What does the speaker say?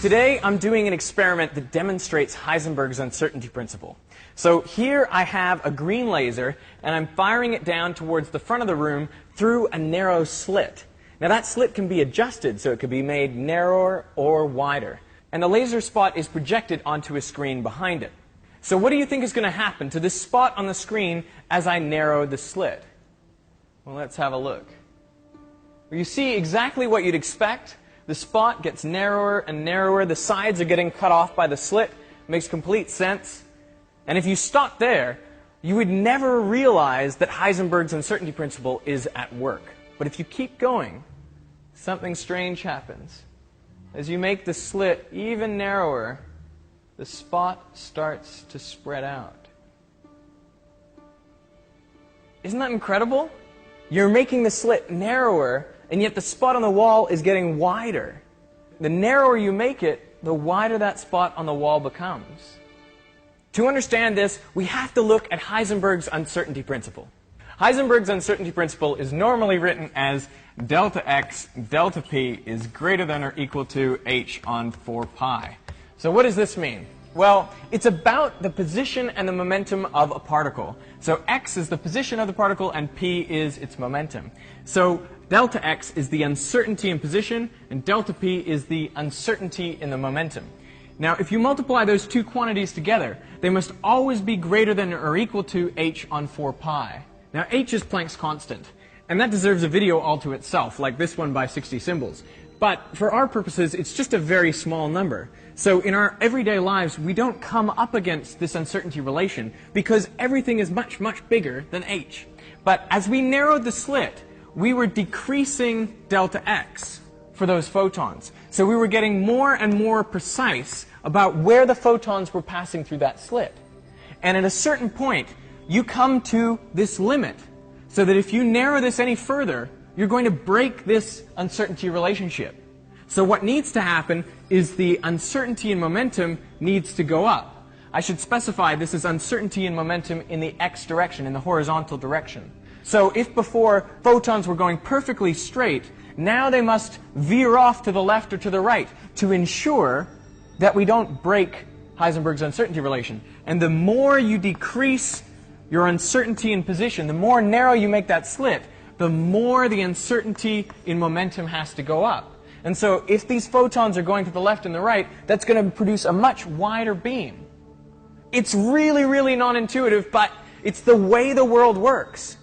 Today I'm doing an experiment that demonstrates Heisenberg's uncertainty principle. So here I have a green laser and I'm firing it down towards the front of the room through a narrow slit. Now that slit can be adjusted so it could be made narrower or wider. And the laser spot is projected onto a screen behind it. So what do you think is going to happen to this spot on the screen as I narrow the slit? Well, let's have a look. You see exactly what you'd expect. The spot gets narrower and narrower. The sides are getting cut off by the slit. Makes complete sense. And if you stop there, you would never realize that Heisenberg's uncertainty principle is at work. But if you keep going, something strange happens. As you make the slit even narrower, the spot starts to spread out. Isn't that incredible? You're making the slit narrower, and yet the spot on the wall is getting wider. The narrower you make it, the wider that spot on the wall becomes. To understand this, we have to look at Heisenberg's uncertainty principle. Heisenberg's uncertainty principle is normally written as delta x delta p is greater than or equal to h on 4 pi. So what does this mean? Well, it's about the position and the momentum of a particle. So x is the position of the particle and p is its momentum. So delta x is the uncertainty in position and delta p is the uncertainty in the momentum. Now, if you multiply those two quantities together, they must always be greater than or equal to h on 4 pi. Now, h is Planck's constant, and that deserves a video all to itself, like this one by 60 symbols. But for our purposes, it's just a very small number. So in our everyday lives, we don't come up against this uncertainty relation because everything is much, much bigger than h. But as we narrowed the slit, we were decreasing delta x for those photons. So we were getting more and more precise about where the photons were passing through that slit. And at a certain point, you come to this limit, so that if you narrow this any further, you're going to break this uncertainty relationship. So what needs to happen is the uncertainty in momentum needs to go up. I should specify this is uncertainty in momentum in the x direction, in the horizontal direction. So if before photons were going perfectly straight, now they must veer off to the left or to the right to ensure that we don't break Heisenberg's uncertainty relation. And the more you decrease your uncertainty in position, the more narrow you make that slit, the more the uncertainty in momentum has to go up. And so if these photons are going to the left and the right, that's going to produce a much wider beam. It's really, really non-intuitive, but it's the way the world works.